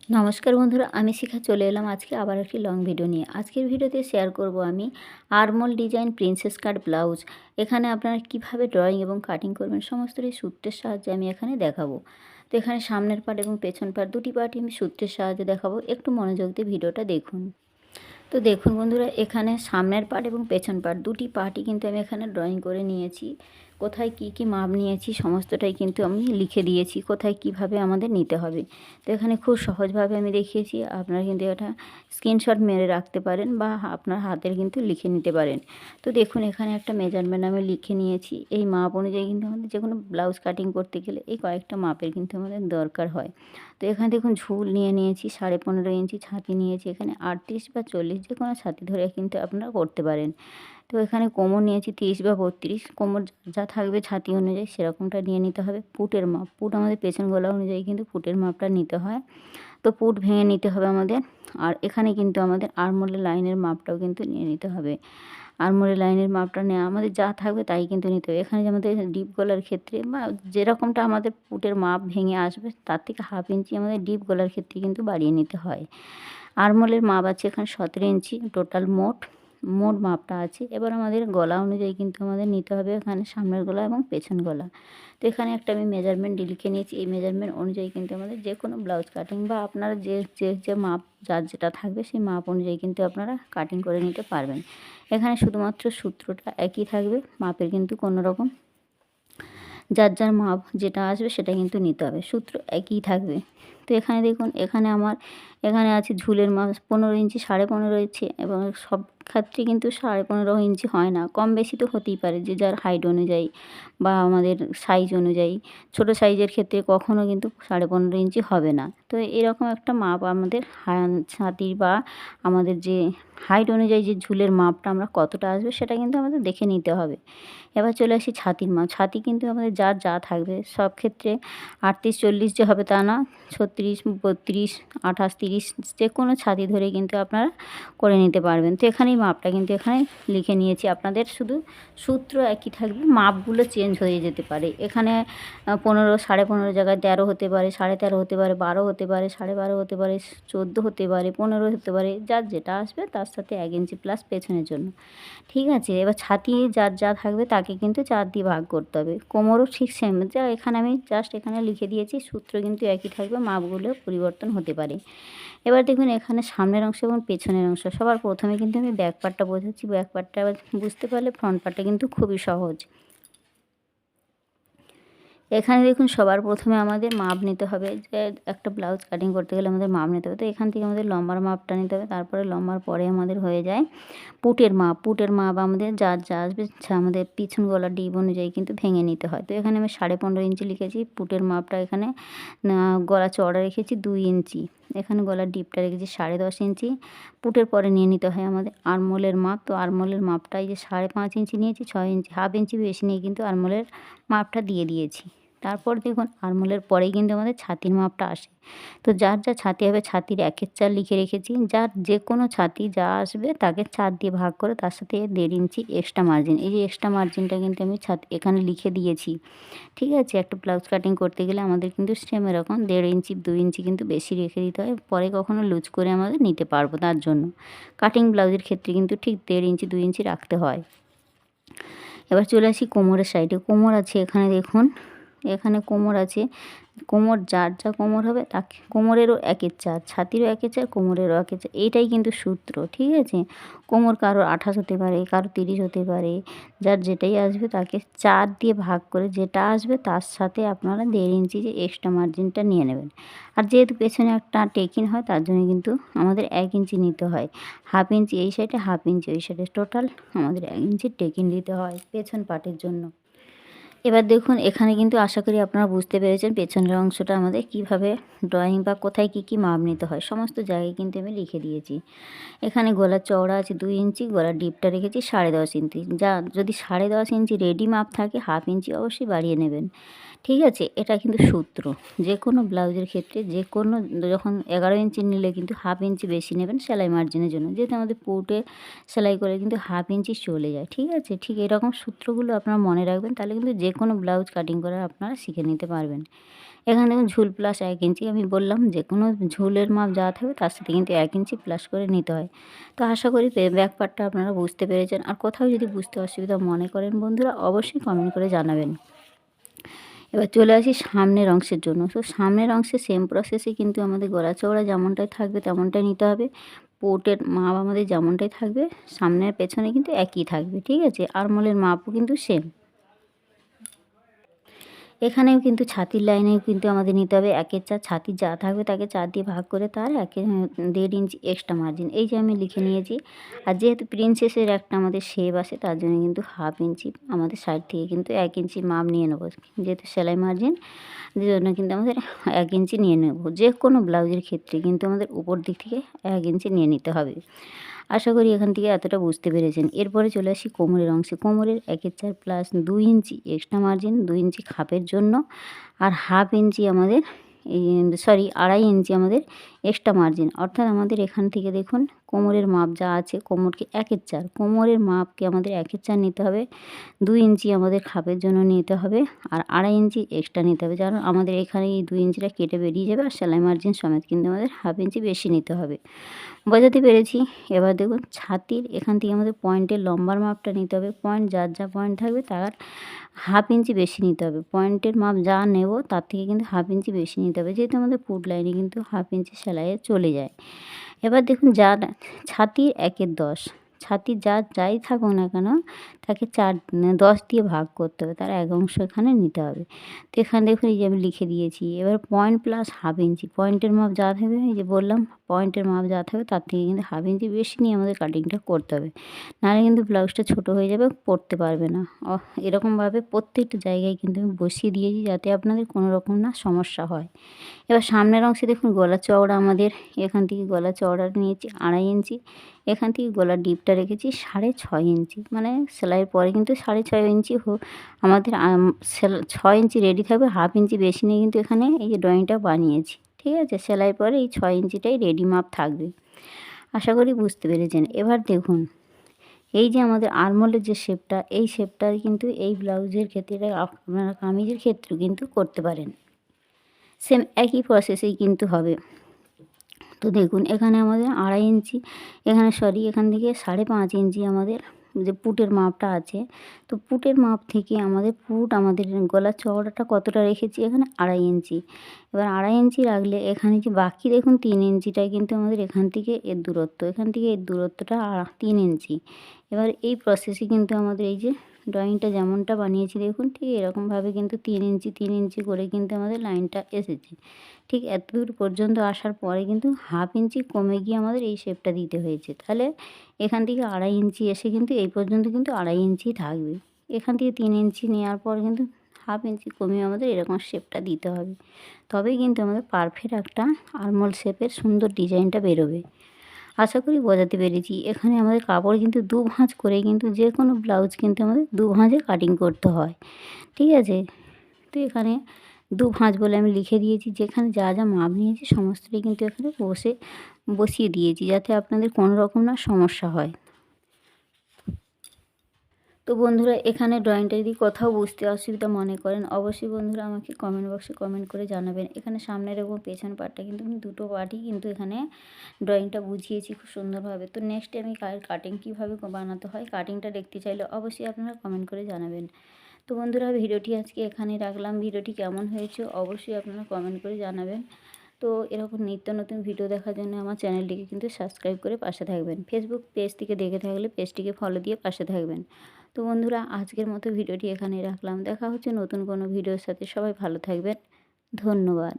নমস্কার বন্ধুরা, আমি শিখা চলে এলাম আজকে আবার একটি লং ভিডিও নিয়ে। আজকের ভিডিওতে শেয়ার করব আমি আরমোল ডিজাইন প্রিন্সেস কাট ব্লাউজ। এখানে আপনারা কিভাবে ড্রয়িং এবং কাটিং করবেন সমস্তটাই সূত্রের সাহায্যে আমি এখানে দেখাবো। তো এখানে সামনের পার্ট এবং পেছন পার্ট দুটি পার্টই আমি সূত্রের সাহায্যে দেখাবো। একটু মনোযোগ দিয়ে ভিডিওটা দেখুন। তো দেখুন বন্ধুরা, এখানে সামনের পার্ট এবং পেছন পার্ট দুটি পার্টই কিন্তু আমি এখানে ড্রয়িং করে নিয়েছি। কোথায় কি মাপ নিয়েছি সমস্তটাই কিন্তু আমি লিখে দিয়েছি, কোথায় কিভাবে আমাদের নিতে হবে। তো এখানে খুব সহজভাবে আমি দেখিয়েছি। আপনারা কিন্তু এটা স্ক্রিনশট মেরে রাখতে পারেন বা আপনার হাতের কিন্তু লিখে নিতে পারেন। তো দেখুন, এখানে একটা মেজারমেন্ট আমি লিখে নিয়েছি। এই মাপ অনুযায়ী কিন্তু আমাদের যে কোনো ব্লাউজ কাটিং করতে গেলে এই কয়েকটা মাপের কিন্তু আমাদের দরকার হয়। তো এখানে দেখুন ঝুল নিয়ে নিয়েছি 15.5 ইঞ্চি, ছাতি নিয়েছি এখানে 38 বা 40, যে কোনো ছাতি ধরে কিন্তু আপনারা করতে পারেন। তো এখানে কোমর নিয়েছি 30 বা 32, কোমর যা থাকবে ছাতি অনুযায়ী সেরকমটা নিয়ে নিতে হবে। পুটের মাপ, পুট আমাদের পেছন গলা অনুযায়ী কিন্তু পুটের মাপটা নিতে হয়। তো পুট ভেঙে নিতে হবে আমাদের। আর এখানে কিন্তু আমাদের আরমোলের লাইনের মাপটাও কিন্তু নিয়ে নিতে হবে। আরমোলের লাইনের মাপটা নেওয়া আমাদের যা থাকবে তাই কিন্তু নিতে হবে। এখানে যে আমাদের ডিপ গলার ক্ষেত্রে বা যেরকমটা আমাদের পুটের মাপ ভেঙে আসবে তার থেকে হাফ ইঞ্চি আমাদের ডিপ গলার ক্ষেত্রে কিন্তু বাড়িয়ে নিতে হয়। আরমোলের মাপ আছে এখানে 17 ইঞ্চি, টোটাল মোট মাপটা আছে। এবার আমাদের গলা অনুযায়ী কিন্তু আমাদের নিতে হবে এখানে সামনের গলা এবং পেছন গলা। তো এখানে একটা আমি মেজারমেন্ট লিখে নিয়েছি। এই মেজারমেন্ট অনুযায়ী কিন্তু আমাদের যে কোনো ব্লাউজ কাটিং বা আপনারা যে মাপ যার যেটা থাকবে সেই মাপ অনুযায়ী কিন্তু আপনারা কাটিং করে নিতে পারবেন। এখানে শুধুমাত্র সূত্রটা একই থাকবে, মাপের কিন্তু কোনো রকম যার মাপ যেটা আসবে সেটা কিন্তু নিতে হবে, সূত্র একই থাকবে। তো এখানে দেখুন, এখানে আছে ঝুলের মাপ 15 ইঞ্চি, 15.5 ইঞ্চি এবং সব ক্ষেত্রে কিন্তু 15.5 ইঞ্চি হয় না, কম বেশি তো হতেই পারে যে যার হাইট অনুযায়ী বা আমাদের সাইজ অনুযায়ী। ছোট সাইজের ক্ষেত্রে কখনো কিন্তু 15.5 ইঞ্চি হবে না। তো এরকম একটা মাপ আমাদের ছাতির বা আমাদের যে হাইট অনুযায়ী যে ঝুলের মাপটা আমরা কতটা আসবে সেটা কিন্তু আমাদের দেখে নিতে হবে। এবার চলে আসি ছাতির মাপ। ছাতি কিন্তু আমাদের যা থাকবে সব ক্ষেত্রে 38, 40 যে হবে তা না, 36, 32, 28, 30 যে কোনো ছাতি ধরে কিন্তু আপনারা করে নিতে পারবেন। তো এখানেই মাপটা কিন্তু এখানে লিখে নিয়েছি। আপনাদের শুধু সূত্র একই থাকবে, মাপগুলো চেঞ্জ হয়ে যেতে পারে। এখানে 15, 15.5 জায়গায় 13 হতে পারে, 13.5 হতে পারে, 12 হতে পারে, 12.5 হতে পারে, 14 হতে পারে, 15 হতে পারে। যার যেটা আসবে তার সাথে 1 ইঞ্চি প্লাস পেছনের জন্য। ঠিক আছে, এবার ছাতি যার যা থাকবে তাকে কিন্তু 4 দিয়ে ভাগ করতে হবে। কোমরও ঠিক সেম, যা এখানে আমি জাস্ট এখানে লিখে দিয়েছি, সূত্র কিন্তু একই থাকবে, মাপগুলো পরিবর্তন হতে পারে। এবার দেখুন, এখানে সামনের অংশ এবং পেছনের অংশ সবার প্রথমে কিন্তু আমি ব্যাক পার্টটা বোঝাচ্ছি। ব্যাক পার্টটা বুঝতে পারলে ফ্রন্ট পার্টটা কিন্তু খুবই সহজ। এখানে দেখুন, সবার প্রথমে আমাদের মাপ নিতে হবে। যে একটা ব্লাউজ কাটিং করতে গেলে আমাদের মাপ নিতে হবে। তো এখান থেকে আমাদের লম্বার মাপটা নিতে হবে, তারপরে লম্বার পরে আমাদের হয়ে যায় পুটের মাপ। পুটের মাপ আমাদের যা আসবে আমাদের পিছন গলার ডিপ অনুযায়ী কিন্তু ভেঙে নিতে হয়। তো এখানে আমি 15.5 ইঞ্চি লিখেছি। পুটের মাপটা এখানে গলা চওড়া রেখেছি 2 ইঞ্চি। এখানে গলার ডিপটা রেখেছি 10.5 ইঞ্চি। পুটের পরে নিয়ে নিতে হয় আমাদের আরমোলের মাপ। তো আরমোলের মাপটা এই যে 5.5 ইঞ্চি নিয়েছি, 6 ইঞ্চি, হাফ ইঞ্চি বেশি নিয়ে কিন্তু আরমোলের মাপটা দিয়ে দিয়েছি। তারপর দেখুন, আরমোলের পরেই কিন্তু আমাদের ছাতির মাপটা আসে। তো যার যা ছাতি হবে ছাতির 1/4 লিখে রেখেছি। যার যে কোনো ছাতি যা আসবে তাকে 4 দিয়ে ভাগ করে তার সাথে 1.5 ইঞ্চি এক্সট্রা মার্জিন, এই যে এক্সট্রা মার্জিনটা কিন্তু আমি ছাতি এখানে লিখে দিয়েছি। ঠিক আছে, একটা ব্লাউজ কাটিং করতে গেলে আমাদের কিন্তু সেম এরকম 1.5 ইঞ্চি 2 ইঞ্চি কিন্তু বেশি রেখে দিতে হয়, পরে কখনো লুজ করে আমাদের নিতে পারবো। তার জন্য কাটিং ব্লাউজের ক্ষেত্রে কিন্তু ঠিক 1.5 ইঞ্চি 2 ইঞ্চি রাখতে হয়। এবার চলে আসি কোমরের সাইডে। কোমর আছে এখানে দেখুন, এখানে কোমর আছে। কোমর যার যা কোমর হবে তাকে কোমরেরও 1/4, ছাতিরও 1/4, কোমরেরও 1/4। এইটাই কিন্তু সূত্র। ঠিক আছে, কোমর কারো 28 হতে পারে, কারো 30 হতে পারে। যার যেটাই আসবে তাকে 4 দিয়ে ভাগ করে যেটা আসবে তার সাথে আপনারা 1.5 ইঞ্চি যে এক্সট্রা মার্জিনটা নিয়ে নেবেন। আর যেহেতু পেছনে একটা টেকিন হয় তার জন্য কিন্তু আমাদের 1 ইঞ্চি নিতে হয়। হাফ ইঞ্চি এই সাইডে, হাফ ইঞ্চি ওই সাইডে, টোটাল আমাদের 1 ইঞ্চি টেকিন দিতে হয় পেছন পার্টের জন্য। এবার দেখুন, এখানে কিন্তু আশা করি আপনারা বুঝতে পেরেছেন পেছনের অংশটা আমাদের কিভাবে ড্রয়িং বা কোথায় কি মাপ নিতে হয় সমস্ত জায়গায় কিন্তু আমি লিখে দিয়েছি। এখানে গলার চওড়া আছে 2 ইঞ্চি, গলার ডিপটা রেখেছি 10.5 ইঞ্চি। যদি 10.5 ইঞ্চি রেডি মাপ থাকে হাফ ইঞ্চি অবশ্যই বাড়িয়ে নেবেন। ঠিক আছে, এটা কিন্তু সূত্র। যে কোনো ব্লাউজের ক্ষেত্রে যে কোনো যখন 11 ইঞ্চি নিলে কিন্তু হাফ ইঞ্চি বেশি নেবেন সেলাই মার্জিনের জন্য। যেহেতু আমাদের পুটে সেলাই করে কিন্তু হাফ ইঞ্চি চলে যায়। ঠিক আছে? ঠিক এরকম সূত্রগুলো আপনারা মনে রাখবেন, তাহলে কিন্তু যে কোনো ব্লাউজ কাটিং করা আপনারা শিখে নিতে পারবেন। এখানে দেখুন ঝুল প্লাস 1 ইঞ্চি আমি বললাম যে কোনো ঝুলের মাপ যা থাকবে তার সাথে কিন্তু 1 ইঞ্চি প্লাস করে নিতে হয়। তো আশা করি ব্যাক পার্টটা আপনারা বুঝতে পেরেছেন। আর কোথাও যদি বুঝতে অসুবিধা মনে করেন বন্ধুরা অবশ্যই কমেন্ট করে জানাবেন। এবার চলে আসি সামনের অংশের জন্য। তো সামনের অংশে সেম প্রসেসে কিন্তু আমাদের গলা চওড়া যেমনটাই থাকবে তেমনটাই নিতে হবে। পোর্টের মাপ আমাদের যেমনটাই থাকবে সামনের পেছনে কিন্তু একই থাকবে। ঠিক আছে? আরমোলের মাপও কিন্তু সেম। এখানেও কিন্তু ছাতির লাইনেও কিন্তু আমাদের নিতে হবে 1/4 ছাতির যা থাকবে তাকে 4 দিয়ে ভাগ করে তার 1.5 ইঞ্চি এক্সট্রা মার্জিন। এই যে আমি লিখে নিয়েছি। আর যেহেতু প্রিন্সেসের একটা আমাদের শেপ আছে তার জন্য কিন্তু হাফ ইঞ্চি আমাদের সাইড থেকে কিন্তু 1 ইঞ্চি মাপ নিয়ে নেবো। যেহেতু সেলাই মার্জিন যে জন্য কিন্তু আমাদের 1 ইঞ্চি নিয়ে নেব। যে কোনো ব্লাউজের ক্ষেত্রে কিন্তু আমাদের উপর দিক থেকে 1 ইঞ্চি নিয়ে নিতে হবে। আশা করি এখান থেকে এতটা বুঝতে পেরেছেন। এরপরে চলে আসি কোমরের অংশে। কোমরের 1/4 প্লাস 2 ইঞ্চি এক্সট্রা মার্জিন, 2 ইঞ্চি খাপের জন্য আর হাফ ইঞ্চি আমাদের সরি 2.5 ইঞ্চি আমাদের এক্সট্রা মার্জিন। অর্থাৎ আমাদের এখান থেকে দেখুন কোমরের মাপ যা আছে কোমরকে 1/4 কোমরের মাপকে আমাদের 1/4 নিতে হবে। 2 ইঞ্চি আমাদের খাপের জন্য নিতে হবে আর 2.5 ইঞ্চি এক্সট্রা নিতে হবে। কারণ আমাদের এখানে এই 2 ইঞ্চিটা কেটে বেরিয়ে যাবে আর সেলাই মার্জিন সমেত কিন্তু আমাদের হাফ ইঞ্চি বেশি নিতে হবে। বোঝাতে পেরেছি? এবার দেখুন ছাতির এখান থেকে আমাদের পয়েন্টের লম্বার মাপটা নিতে হবে। পয়েন্ট যার যা পয়েন্ট থাকবে তার হাফ ইঞ্চি বেশি নিতে হবে। পয়েন্টের মাপ যা নেব তার থেকে কিন্তু হাফ ইঞ্চি বেশি নিতে হবে। যেহেতু আমাদের পুট লাইনে কিন্তু হাফ ইঞ্চি সেলাইয়ে চলে যায়। এবার দেখুন যার ছাতির 1/10 ছাতির যাই থাকুক না কেন তাকে 10 দিয়ে ভাগ করতে হবে। তার 1 অংশ এখানে নিতে হবে। তো এখানে দেখুন এই যে আমি লিখে দিয়েছি। এবার পয়েন্ট প্লাস হাফ ইঞ্চি পয়েন্টের মাপ যা থাকবে এই যে বললাম পয়েন্টের মাপ যা থাকবে তার থেকে কিন্তু হাফ ইঞ্চি বেশি নিয়ে আমাদের কাটিংটা করতে হবে। নাহলে কিন্তু ব্লাউজটা ছোট হয়ে যাবে, পরতে পারবে না। এরকমভাবে প্রত্যেকটা জায়গায় কিন্তু আমি বসিয়ে দিয়েছি যাতে আপনাদের কোনো রকম না সমস্যা হয়। এবার সামনের অংশে দেখুন গলা চওড়া আমাদের এখান থেকে গলা চওড়া নিয়েছি 2.5 ইঞ্চি। এখান থেকে গলার ডিপটা রেখেছি 6.5 ইঞ্চি। মানে সেলাইয়ের পরে কিন্তু 6.5 ইঞ্চি আমাদের 6 ইঞ্চি রেডি থাকবে। হাফ ইঞ্চি বেশি নিয়ে কিন্তু এখানে এই যে ড্রয়িংটা বানিয়েছি। ঠিক আছে? সেলাইয়ের পরে এই 6 ইঞ্চিটাই রেডি মাপ থাকবে। আশা করি বুঝতে পেরেছেন। এবার দেখুন এই যে আমাদের আরমোলের যে শেপটা এই শেপটা কিন্তু এই ব্লাউজের ক্ষেত্রে আপনারা কামিজের ক্ষেত্রেও কিন্তু করতে পারেন। সেম একই প্রসেসেই কিন্তু হবে। তো দেখুন এখানে আমাদের 2.5 ইঞ্চি এখান থেকে 5.5 ইঞ্চি আমাদের যে পুটের মাপটা আছে। তো পুটের মাপ থেকে আমাদের আমাদের গলার চওড়াটা কতটা রেখেছি এখানে 2.5 ইঞ্চি। এবার 2.5 ইঞ্চি রাখলে এখানে যে বাকি দেখুন 3 ইঞ্চিটাই কিন্তু আমাদের এখান থেকে এর দূরত্ব। এখান থেকে এর দূরত্বটা 3 ইঞ্চি। এবার এই প্রসেসে কিন্তু আমাদের এই যে ড্রয়িংটা যেমনটা বানিয়েছি দেখুন ঠিক এরকমভাবে কিন্তু 3 ইঞ্চি করে কিন্তু আমাদের লাইনটা এসেছে। ঠিক এতদূর পর্যন্ত আসার পরে কিন্তু হাফ ইঞ্চি কমে গিয়ে আমাদের এই শেপটা দিতে হয়েছে। তাহলে এখান থেকে 2.5 ইঞ্চি এসে কিন্তু এই পর্যন্ত কিন্তু 2.5 ইঞ্চি থাকবে। এখান থেকে 3 ইঞ্চি নেওয়ার পর কিন্তু হাফ ইঞ্চি কমিয়ে আমাদের এরকম শেপটা দিতে হবে। তবেই কিন্তু আমাদের পারফেক্ট একটা আরমোল শেপের সুন্দর ডিজাইনটা বেরোবে। আশা করি বোঝাতে পেরেছি। এখানে আমাদের কাপড় কিন্তু 2 ভাঁজ করে কিন্তু যে কোনো ব্লাউজ কিন্তু আমাদের 2 ভাঁজে কাটিং করতে হয়। ঠিক আছে? তো এখানে 2 ভাঁজ বলে আমি লিখে দিয়েছি। যেখানে যা মাপ নিয়েছি সমস্তটাই কিন্তু এখানে বসিয়ে দিয়েছি যাতে আপনাদের কোনো রকম না সমস্যা হয়। তো বন্ধুরা এখানে ড্রয়িংটা যদি কোথাও বুঝতে অসুবিধা মনে করেন অবশ্যই বন্ধুরা আমাকে কমেন্ট বক্সে কমেন্ট করে জানাবেন। এখানে সামনের এবং পেছন পার্টটা কিন্তু আমি দুটো পার্টই কিন্তু এখানে ড্রয়িংটা বুঝিয়েছি খুব সুন্দরভাবে। তো নেক্সটে আমি কাটিং কীভাবে বানাতে হয় কাটিংটা দেখতে চাইলে অবশ্যই আপনারা কমেন্ট করে জানাবেন। তো বন্ধুরা ভিডিওটি আজকে এখানে রাখলাম। ভিডিওটি কেমন হয়েছে অবশ্যই আপনারা কমেন্ট করে জানাবেন। তো এরকম নিত্য নতুন ভিডিও দেখার জন্য আমার চ্যানেলটিকে কিন্তু সাবস্ক্রাইব করে পাশে থাকবেন। ফেসবুক পেজ থেকে দেখে থাকলে পেজটিকে ফলো দিয়ে পাশে থাকবেন। তো বন্ধুরা আজকের মতো ভিডিওটি এখানেই রাখলাম। দেখা হচ্ছে নতুন কোনো ভিডিওর সাথে। সবাই ভালো থাকবেন। ধন্যবাদ।